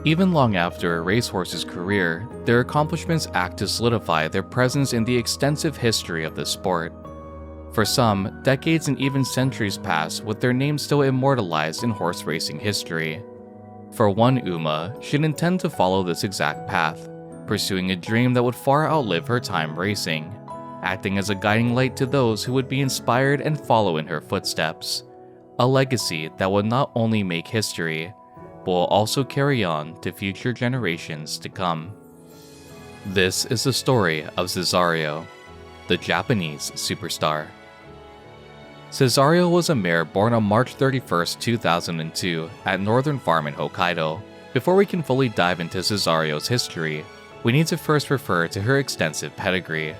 Even long after a racehorse's career, their accomplishments act to solidify their presence in the extensive history of the sport. For some, decades and even centuries pass with their names still immortalized in horse racing history. For one Uma, she'd intend to follow this exact path, pursuing a dream that would far outlive her time racing, acting as a guiding light to those who would be inspired and follow in her footsteps. A legacy that would not only make history, but will also carry on to future generations to come. This is the story of Cesario, the Japanese superstar. Cesario was a mare born on March 31, 2002 at Northern Farm in Hokkaido. Before we can fully dive into Cesario's history, we need to first refer to her extensive pedigree.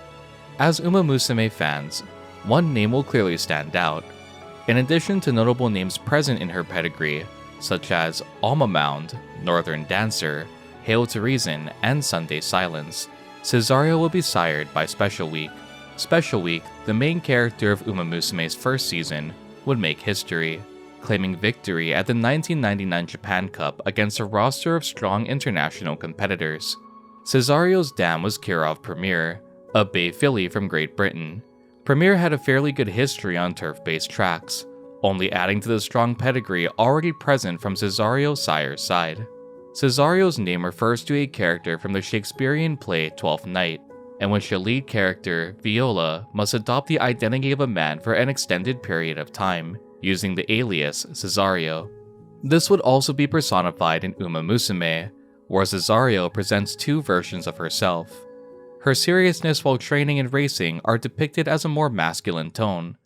As Umamusume fans, one name will clearly stand out. In addition to notable names present in her pedigree, such as Alma Mound, Northern Dancer, Hail to Reason, and Sunday Silence, Cesario will be sired by Special Week. Special Week, the main character of Umamusume's first season, would make history, claiming victory at the 1999 Japan Cup against a roster of strong international competitors. Cesario's dam was Kirov Premier, a bay filly from Great Britain. Premier had a fairly good history on turf-based tracks, only adding to the strong pedigree already present from Cesario's sire's side. Cesario's name refers to a character from the Shakespearean play Twelfth Night, in which the lead character, Viola, must adopt the identity of a man for an extended period of time, using the alias Cesario. This would also be personified in Umamusume, where Cesario presents two versions of herself. Her seriousness while training and racing are depicted as a more masculine tone,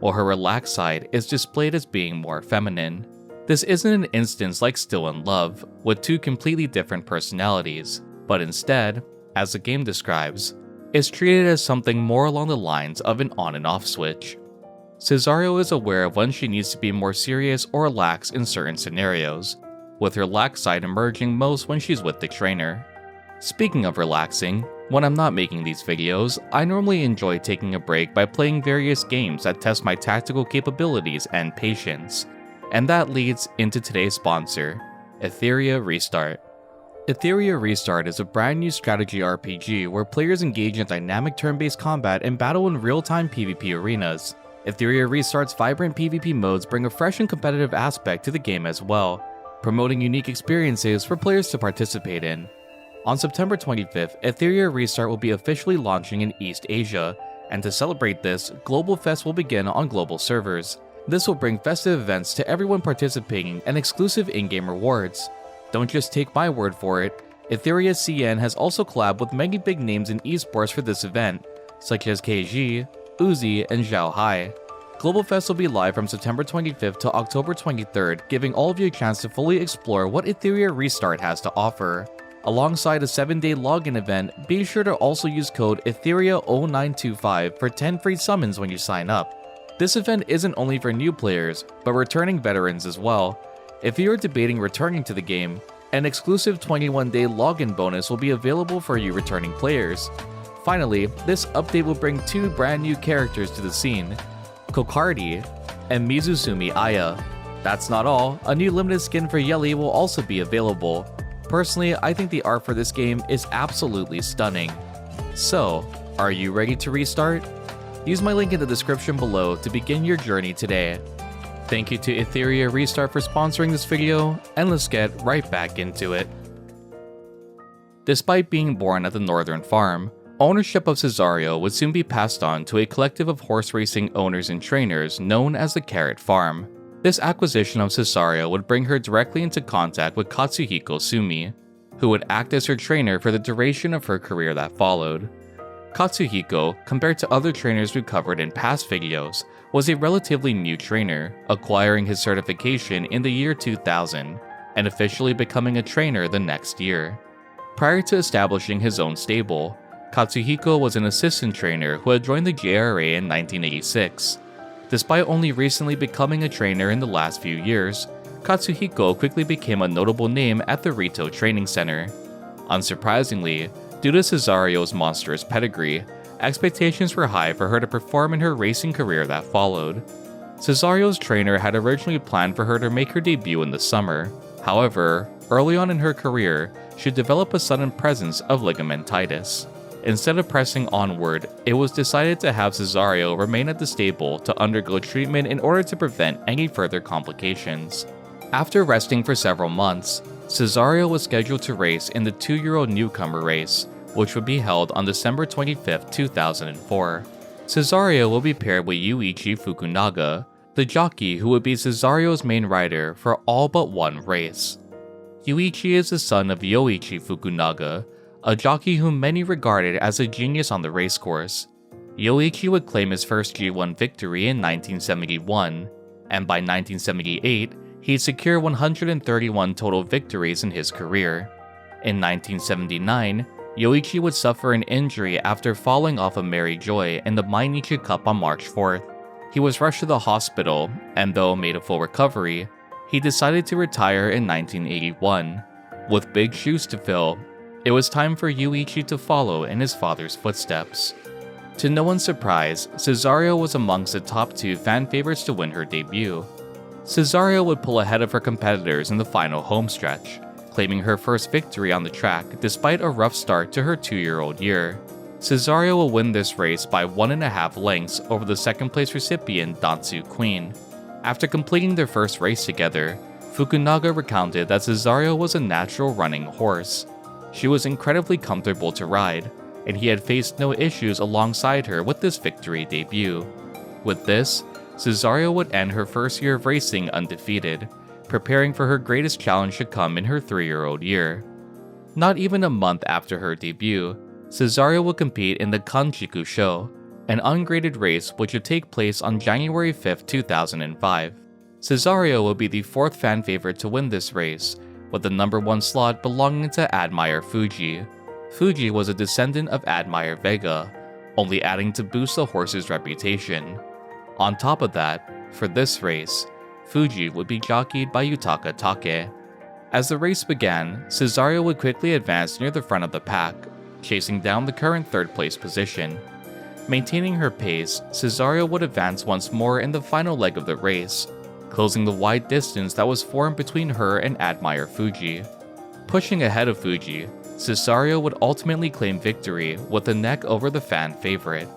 while her relaxed side is displayed as being more feminine. This isn't an instance like Still in Love, with two completely different personalities, but instead, as the game describes, is treated as something more along the lines of an on and off switch. Cesario is aware of when she needs to be more serious or relaxed in certain scenarios, with her lax side emerging most when she's with the trainer. Speaking of relaxing, when I'm not making these videos, I normally enjoy taking a break by playing various games that test my tactical capabilities and patience. And that leads into today's sponsor, Etheria Restart. Etheria Restart is a brand new strategy RPG where players engage in dynamic turn-based combat and battle in real-time PvP arenas. Etheria Restart's vibrant PvP modes bring a fresh and competitive aspect to the game as well, promoting unique experiences for players to participate in. On September 25th, Etheria Restart will be officially launching in East Asia, and to celebrate this, Global Fest will begin on global servers. This will bring festive events to everyone participating and exclusive in-game rewards. Don't just take my word for it, Etheria CN has also collabed with many big names in esports for this event, such as KG, Uzi, and Zhao Hai. Global Fest will be live from September 25th to October 23rd, giving all of you a chance to fully explore what Etheria Restart has to offer. Alongside a 7-day login event, be sure to also use code Etheria0925 for 10 free summons when you sign up. This event isn't only for new players, but returning veterans as well. If you are debating returning to the game, an exclusive 21-day login bonus will be available for you returning players. Finally, this update will bring two brand new characters to the scene, Kokardi and Mizuzumi Aya. That's not all, a new limited skin for Yeli will also be available. Personally, I think the art for this game is absolutely stunning. So, are you ready to restart? Use my link in the description below to begin your journey today. Thank you to Etheria Restart for sponsoring this video, and let's get right back into it. Despite being born at the Northern Farm, ownership of Cesario would soon be passed on to a collective of horse racing owners and trainers known as the Carrot Farm. This acquisition of Cesario would bring her directly into contact with Katsuhiko Sumi, who would act as her trainer for the duration of her career that followed. Katsuhiko, compared to other trainers we've covered in past videos, was a relatively new trainer, acquiring his certification in the year 2000, and officially becoming a trainer the next year. Prior to establishing his own stable, Katsuhiko was an assistant trainer who had joined the JRA in 1986. Despite only recently becoming a trainer in the last few years, Katsuhiko quickly became a notable name at the Rito Training Center. Unsurprisingly, due to Cesario's monstrous pedigree, expectations were high for her to perform in her racing career that followed. Cesario's trainer had originally planned for her to make her debut in the summer. However, early on in her career, she developed a sudden presence of ligamentitis. Instead of pressing onward, it was decided to have Cesario remain at the stable to undergo treatment in order to prevent any further complications. After resting for several months, Cesario was scheduled to race in the 2-year-old newcomer race, which would be held on December 25, 2004. Cesario will be paired with Yuichi Fukunaga, the jockey who would be Cesario's main rider for all but one race. Yuichi is the son of Yoichi Fukunaga, a jockey whom many regarded as a genius on the racecourse. Yoichi would claim his first G1 victory in 1971, and by 1978, he'd secure 131 total victories in his career. In 1979, Yoichi would suffer an injury after falling off a Mary Joy in the Mainichi Cup on March 4th. He was rushed to the hospital, and though made a full recovery, he decided to retire in 1981. With big shoes to fill, it was time for Yuichi to follow in his father's footsteps. To no one's surprise, Cesario was amongst the top 2 fan favorites to win her debut. Cesario would pull ahead of her competitors in the final homestretch, claiming her first victory on the track despite a rough start to her 2-year-old year. Cesario will win this race by 1.5 lengths over the second-place recipient Dantsu Queen. After completing their first race together, Fukunaga recounted that Cesario was a natural running horse. She was incredibly comfortable to ride, and he had faced no issues alongside her with this victory debut. With this, Cesario would end her first year of racing undefeated, preparing for her greatest challenge to come in her 3-year-old year. Not even a month after her debut, Cesario would compete in the Kanchiku Sho, an ungraded race which would take place on January 5, 2005. Cesario would be the 4th fan favorite to win this race, with the number 1 slot belonging to Admire Fuji. Fuji was a descendant of Admire Vega, only adding to boost the horse's reputation. On top of that, for this race, Fuji would be jockeyed by Yutaka Take. As the race began, Cesario would quickly advance near the front of the pack, chasing down the current 3rd place position. Maintaining her pace, Cesario would advance once more in the final leg of the race, closing the wide distance that was formed between her and Admire Fuji. Pushing ahead of Fuji, Cesario would ultimately claim victory with the neck over the fan favorite.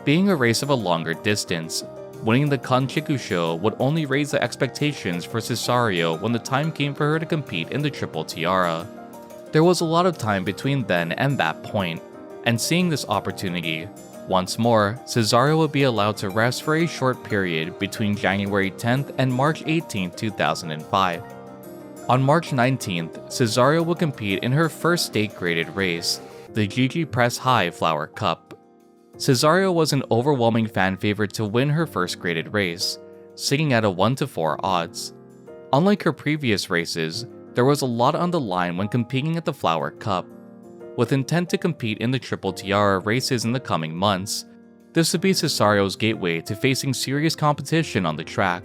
Being a race of a longer distance, winning the Kanchiku Sho would only raise the expectations for Cesario when the time came for her to compete in the Triple Tiara. There was a lot of time between then and that point, and seeing this opportunity, once more, Cesario would be allowed to rest for a short period between January 10th and March 18, 2005. On March 19th, Cesario would compete in her first state-graded race, the Jiji Press High Flower Cup. Cesario was an overwhelming fan favorite to win her first graded race, sitting at a 1-4 odds. Unlike her previous races, there was a lot on the line when competing at the Flower Cup. With intent to compete in the Triple Tiara races in the coming months, this would be Cesario's gateway to facing serious competition on the track.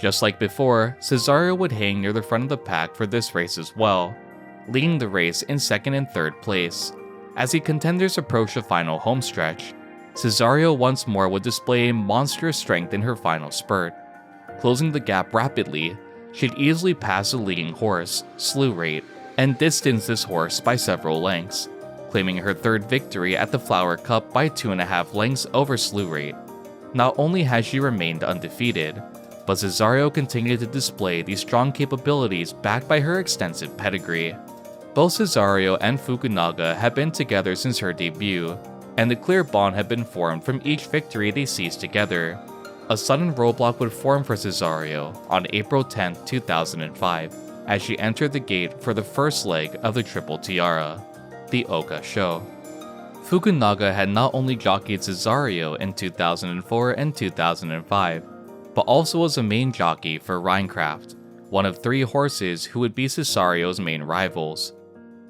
Just like before, Cesario would hang near the front of the pack for this race as well, leading the race in 2nd and 3rd place. As the contenders approached the final homestretch, Cesario once more would display a monstrous strength in her final spurt. Closing the gap rapidly, she'd easily pass the leading horse, Slew Rate, and distance this horse by several lengths, claiming her 3rd victory at the Flower Cup by 2.5 lengths over Slew Rate. Not only has she remained undefeated, but Cesario continued to display these strong capabilities backed by her extensive pedigree. Both Cesario and Fukunaga had been together since her debut, and a clear bond had been formed from each victory they seized together. A sudden roadblock would form for Cesario on April 10, 2005, as she entered the gate for the first leg of the Triple Tiara, the Oka Sho. Fukunaga had not only jockeyed Cesario in 2004 and 2005, but also was a main jockey for Rhinecraft, one of 3 horses who would be Cesario's main rivals.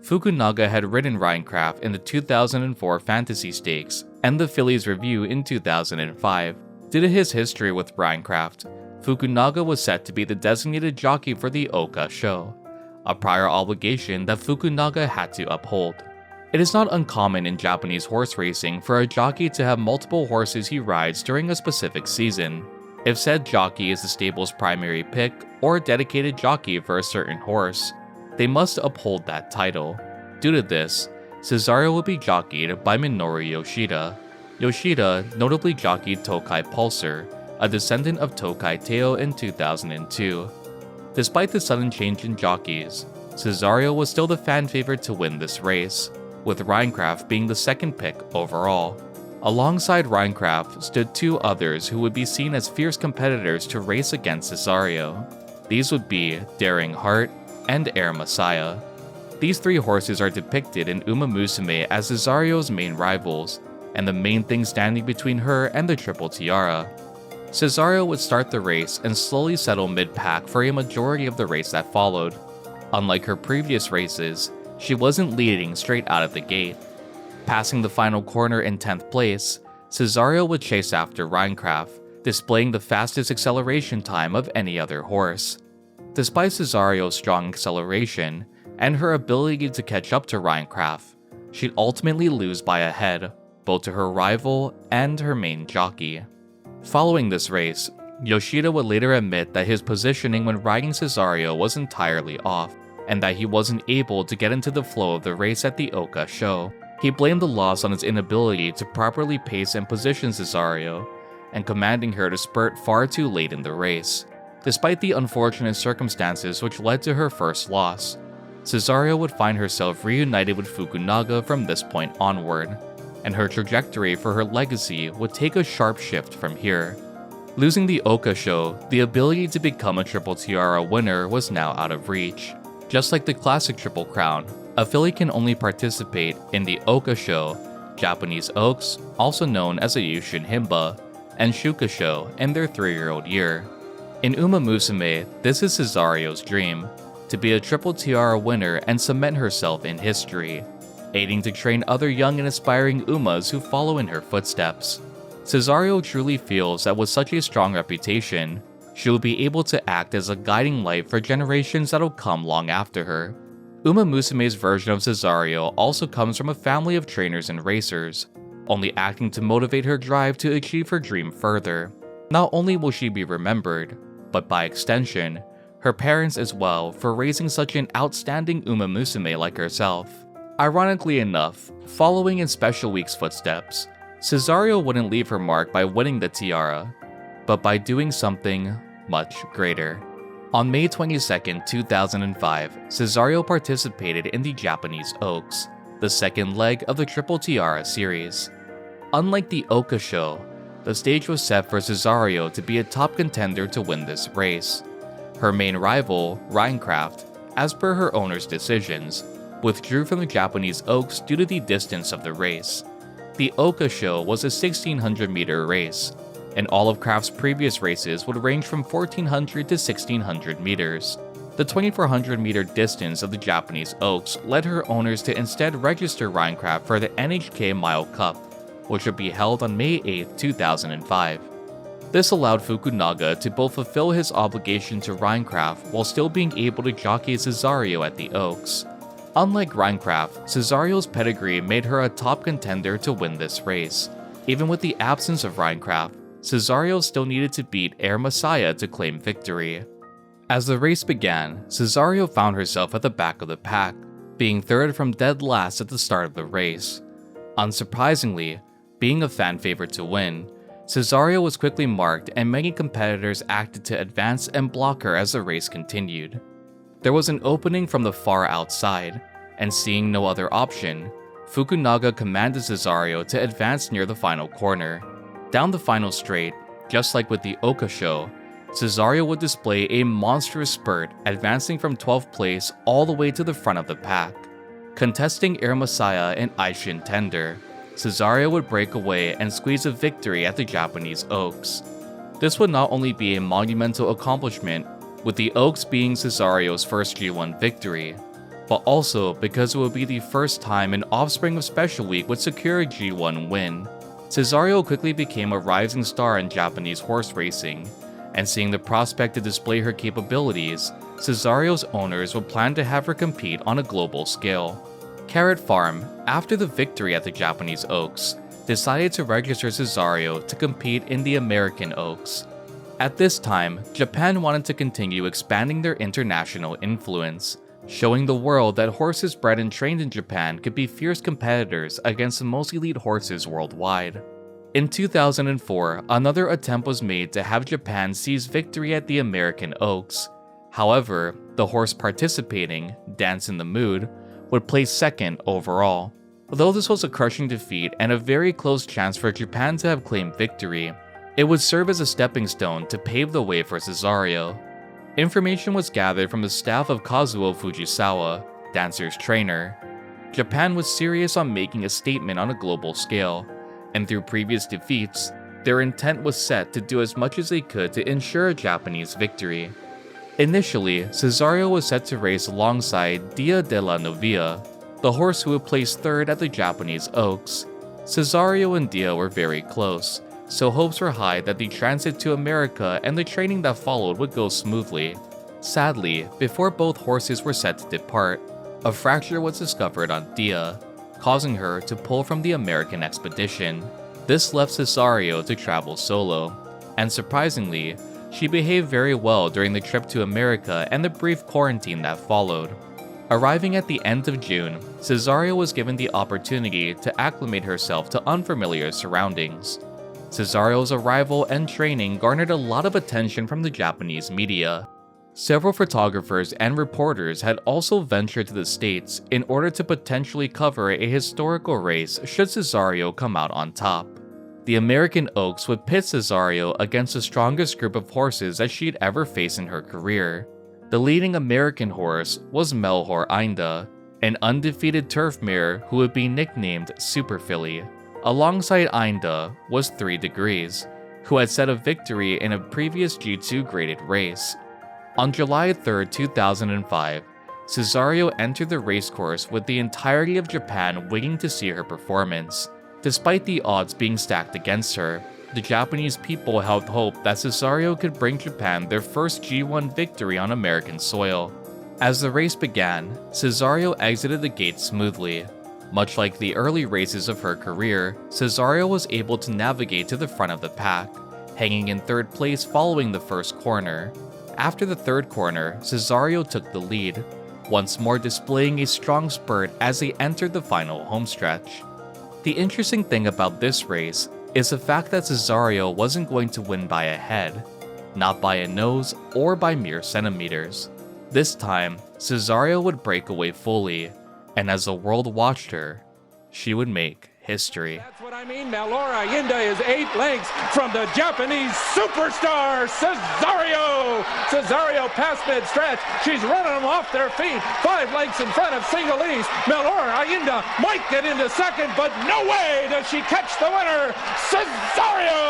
Fukunaga had ridden Rhinecraft in the 2004 Fantasy Stakes and the Phillies Review in 2005. Due to his history with Rhinecraft, Fukunaga was set to be the designated jockey for the Oka Sho, a prior obligation that Fukunaga had to uphold. It is not uncommon in Japanese horse racing for a jockey to have multiple horses he rides during a specific season. If said jockey is the stable's primary pick or a dedicated jockey for a certain horse, they must uphold that title. Due to this, Cesario will be jockeyed by Minoru Yoshida. Yoshida notably jockeyed Tokai Pulsar, a descendant of Tokai Teo in 2002. Despite the sudden change in jockeys, Cesario was still the fan favorite to win this race, with Rhinecraft being the second pick overall. Alongside Rhinecraft stood two others who would be seen as fierce competitors to race against Cesario. These would be Daring Heart and Air Messiah. These three horses are depicted in Umamusume as Cesario's main rivals, and the main thing standing between her and the Triple Tiara. Cesario would start the race and slowly settle mid-pack for a majority of the race that followed. Unlike her previous races, she wasn't leading straight out of the gate. Passing the final corner in 10th place, Cesario would chase after Rhinecraft, displaying the fastest acceleration time of any other horse. Despite Cesario's strong acceleration and her ability to catch up to Rhinecraft, she'd ultimately lose by a head, both to her rival and her main jockey. Following this race, Yoshida would later admit that his positioning when riding Cesario was entirely off, and that he wasn't able to get into the flow of the race at the Oka Sho. He blamed the loss on his inability to properly pace and position Cesario, and commanding her to spurt far too late in the race. Despite the unfortunate circumstances which led to her first loss, Cesario would find herself reunited with Fukunaga from this point onward, and her trajectory for her legacy would take a sharp shift from here. Losing the Oka Sho, the ability to become a Triple Tiara winner was now out of reach. Just like the classic Triple Crown, a filly can only participate in the Oka Sho, Japanese Oaks, also known as a Yushin Himba, and Shuka Sho in their 3-year-old year. In Umamusume, this is Cesario's dream, to be a Triple Tiara winner and cement herself in history, aiding to train other young and aspiring Umas who follow in her footsteps. Cesario truly feels that with such a strong reputation, she will be able to act as a guiding light for generations that'll come long after her. Umamusume's version of Cesario also comes from a family of trainers and racers, only acting to motivate her drive to achieve her dream further. Not only will she be remembered, but by extension, her parents as well for raising such an outstanding Umamusume like herself. Ironically enough, following in Special Week's footsteps, Cesario wouldn't leave her mark by winning the tiara, but by doing something much greater. On May 22, 2005, Cesario participated in the Japanese Oaks, the second leg of the Triple Tiara series. Unlike the Oka Sho, the stage was set for Cesario to be a top contender to win this race. Her main rival, Rhinecraft, as per her owner's decisions, withdrew from the Japanese Oaks due to the distance of the race. The Oka Sho was a 1600-meter race, and all of Craft's previous races would range from 1400 to 1600 meters. The 2400-meter distance of the Japanese Oaks led her owners to instead register Rhinecraft for the NHK Mile Cup, which would be held on May 8, 2005. This allowed Fukunaga to both fulfill his obligation to Rhinecraft while still being able to jockey Cesario at the Oaks. Unlike Rhinecraft, Cesario's pedigree made her a top contender to win this race. Even with the absence of Rhinecraft, Cesario still needed to beat Air Messiah to claim victory. As the race began, Cesario found herself at the back of the pack, being third from dead last at the start of the race. Unsurprisingly, being a fan favorite to win, Cesario was quickly marked and many competitors acted to advance and block her as the race continued. There was an opening from the far outside, and seeing no other option, Fukunaga commanded Cesario to advance near the final corner. Down the final straight, just like with the Oka Sho, Cesario would display a monstrous spurt, advancing from 12th place all the way to the front of the pack. Contesting Air Messiah and Aishin Tender, Cesario would break away and squeeze a victory at the Japanese Oaks. This would not only be a monumental accomplishment, with the Oaks being Cesario's first G1 victory, but also because it would be the first time an offspring of Special Week would secure a G1 win. Cesario quickly became a rising star in Japanese horse racing, and seeing the prospect to display her capabilities, Cesario's owners would plan to have her compete on a global scale. Carrot Farm, after the victory at the Japanese Oaks, decided to register Cesario to compete in the American Oaks. At this time, Japan wanted to continue expanding their international influence, showing the world that horses bred and trained in Japan could be fierce competitors against the most elite horses worldwide. In 2004, another attempt was made to have Japan seize victory at the American Oaks. However, the horse participating, Dance in the Mood, would place second overall. Though this was a crushing defeat and a very close chance for Japan to have claimed victory, it would serve as a stepping stone to pave the way for Cesario. Information was gathered from the staff of Kazuo Fujisawa, Dancer's trainer. Japan was serious on making a statement on a global scale, and through previous defeats, their intent was set to do as much as they could to ensure a Japanese victory. Initially, Cesario was set to race alongside Dia de la Novia, the horse who would place third at the Japanese Oaks. Cesario and Dia were very close, so hopes were high that the transit to America and the training that followed would go smoothly. Sadly, before both horses were set to depart, a fracture was discovered on Dia, causing her to pull from the American expedition. This left Cesario to travel solo, and surprisingly, she behaved very well during the trip to America and the brief quarantine that followed. Arriving at the end of June, Cesario was given the opportunity to acclimate herself to unfamiliar surroundings. Cesario's arrival and training garnered a lot of attention from the Japanese media. Several photographers and reporters had also ventured to the States in order to potentially cover a historical race should Cesario come out on top. The American Oaks would pit Cesario against the strongest group of horses that she'd ever faced in her career. The leading American horse was Melchor Einda, an undefeated turf mare who would be nicknamed Super Filly. Alongside Einda was 3 Degrees, who had set a victory in a previous G2 graded race. On July 3, 2005, Cesario entered the racecourse with the entirety of Japan waiting to see her performance. Despite the odds being stacked against her, the Japanese people held hope that Cesario could bring Japan their first G1 victory on American soil. As the race began, Cesario exited the gate smoothly. Much like the early races of her career, Cesario was able to navigate to the front of the pack, hanging in third place following the first corner. After the third corner, Cesario took the lead, once more displaying a strong spurt as they entered the final homestretch. The interesting thing about this race is the fact that Cesario wasn't going to win by a head, not by a nose or by mere centimeters. This time, Cesario would break away fully, and as the world watched her, she would make history. That's what I mean. Melchor Einda is 8 lengths from the Japanese superstar, Cesario. Cesario past mid-stretch. She's running them off their feet. 5 lengths in front of Singalese. Melchor Einda might get into second, but no way does she catch the winner, Cesario.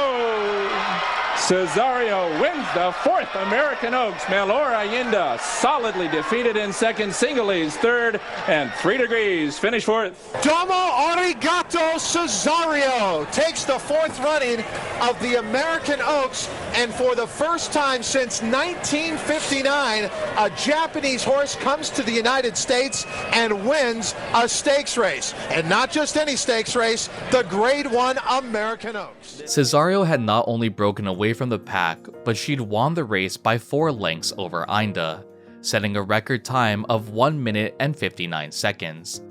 Cesario wins the 4th American Oaks. Melchor Einda solidly defeated in second. Singalese third, and 3 Degrees finish 4th. Domo arigato, Cesario takes the 4th running of the American Oaks, and for the first time since 1959, a Japanese horse comes to the United States and wins a stakes race. And not just any stakes race, the Grade 1 American Oaks. Cesario had not only broken away from the pack, but she'd won the race by 4 lengths over Einda, setting a record time of 1 minute and 59 seconds.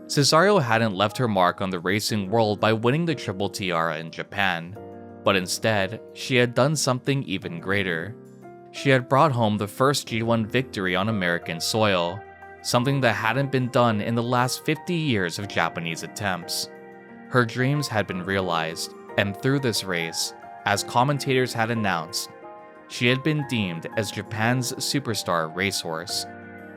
Cesario hadn't left her mark on the racing world by winning the Triple Tiara in Japan, but instead, she had done something even greater. She had brought home the first G1 victory on American soil, something that hadn't been done in the last 50 years of Japanese attempts. Her dreams had been realized, and through this race, as commentators had announced, she had been deemed as Japan's superstar racehorse.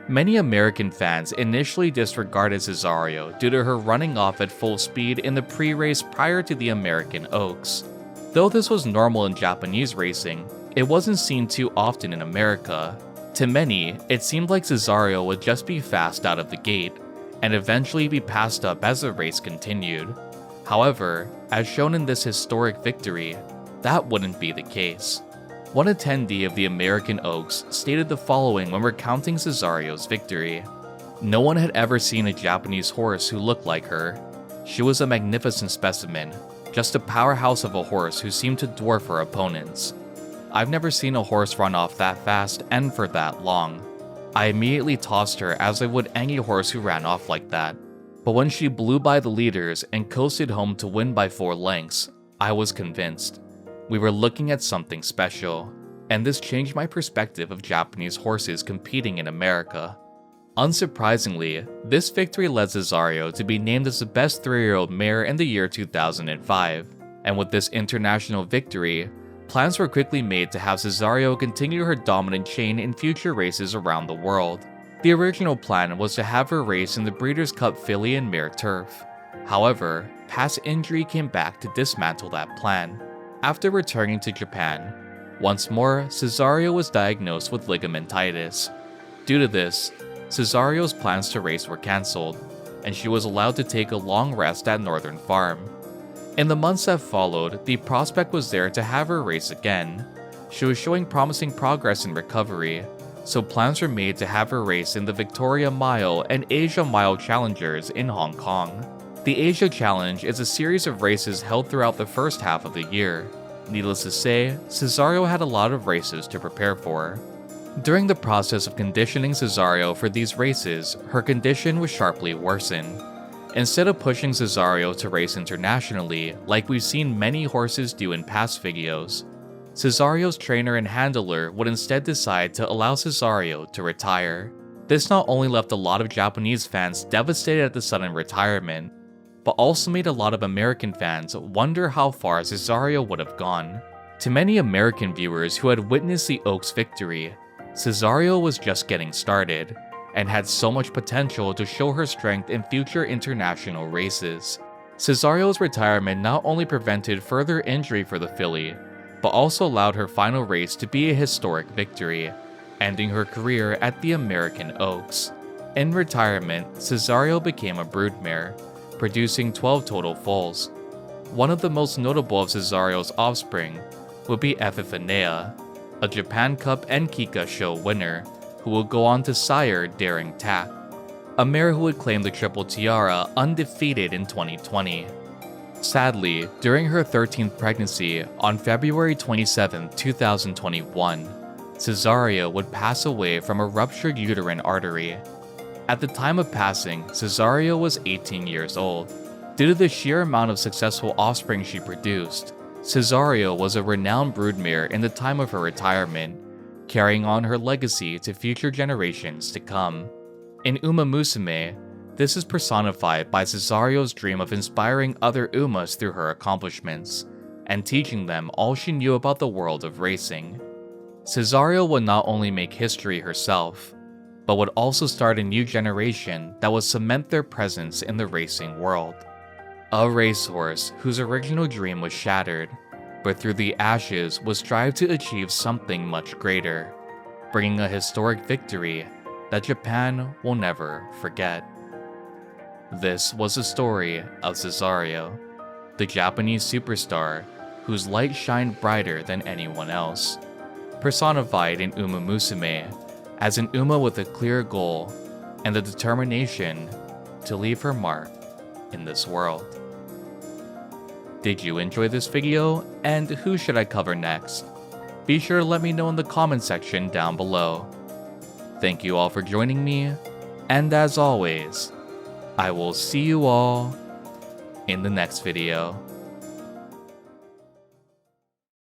Many American fans initially disregarded Cesario due to her running off at full speed in the pre-race prior to the American Oaks. Though this was normal in Japanese racing, it wasn't seen too often in America. To many, it seemed like Cesario would just be fast out of the gate, and eventually be passed up as the race continued. However, as shown in this historic victory, that wouldn't be the case. One attendee of the American Oaks stated the following when recounting Cesario's victory. No one had ever seen a Japanese horse who looked like her. She was a magnificent specimen, just a powerhouse of a horse who seemed to dwarf her opponents. I've never seen a horse run off that fast and for that long. I immediately tossed her as I would any horse who ran off like that. But when she blew by the leaders and coasted home to win by 4 lengths, I was convinced. We were looking at something special, and this changed my perspective of Japanese horses competing in America. Unsurprisingly, this victory led Cesario to be named as the best 3-year-old mare in the year 2005, and with this international victory, plans were quickly made to have Cesario continue her dominant chain in future races around the world. The original plan was to have her race in the Breeders' Cup Filly and Mare Turf. However, past injury came back to dismantle that plan. After returning to Japan, once more, Cesario was diagnosed with ligamentitis. Due to this, Cesario's plans to race were cancelled, and she was allowed to take a long rest at Northern Farm. In the months that followed, the prospect was there to have her race again. She was showing promising progress in recovery, so plans were made to have her race in the Victoria Mile and Asia Mile Challengers in Hong Kong. The Asia Challenge is a series of races held throughout the first half of the year. Needless to say, Cesario had a lot of races to prepare for. During the process of conditioning Cesario for these races, her condition was sharply worsened. Instead of pushing Cesario to race internationally, like we've seen many horses do in past videos, Cesario's trainer and handler would instead decide to allow Cesario to retire. This not only left a lot of Japanese fans devastated at the sudden retirement, but also made a lot of American fans wonder how far Cesario would have gone. To many American viewers who had witnessed the Oaks' victory, Cesario was just getting started, and had so much potential to show her strength in future international races. Cesario's retirement not only prevented further injury for the filly, but also allowed her final race to be a historic victory, ending her career at the American Oaks. In retirement, Cesario became a broodmare, producing 12 total foals. One of the most notable of Cesario's offspring would be Etheria, a Japan Cup and Kanchiku Sho winner, who would go on to sire Daring Tack, a mare who would claim the Triple Tiara undefeated in 2020. Sadly, during her 13th pregnancy on February 27, 2021, Cesario would pass away from a ruptured uterine artery. At the time of passing, Cesario was 18 years old. Due to the sheer amount of successful offspring she produced, Cesario was a renowned broodmare in the time of her retirement, carrying on her legacy to future generations to come. In Umamusume, this is personified by Cesario's dream of inspiring other Umas through her accomplishments, and teaching them all she knew about the world of racing. Cesario would not only make history herself, but would also start a new generation that would cement their presence in the racing world. A racehorse whose original dream was shattered, but through the ashes would strive to achieve something much greater, bringing a historic victory that Japan will never forget. This was the story of Cesario, the Japanese superstar whose light shined brighter than anyone else, personified in Umamusume as an Uma with a clear goal and the determination to leave her mark in this world. Did you enjoy this video, and who should I cover next? Be sure to let me know in the comment section down below. Thank you all for joining me, and as always, I will see you all in the next video.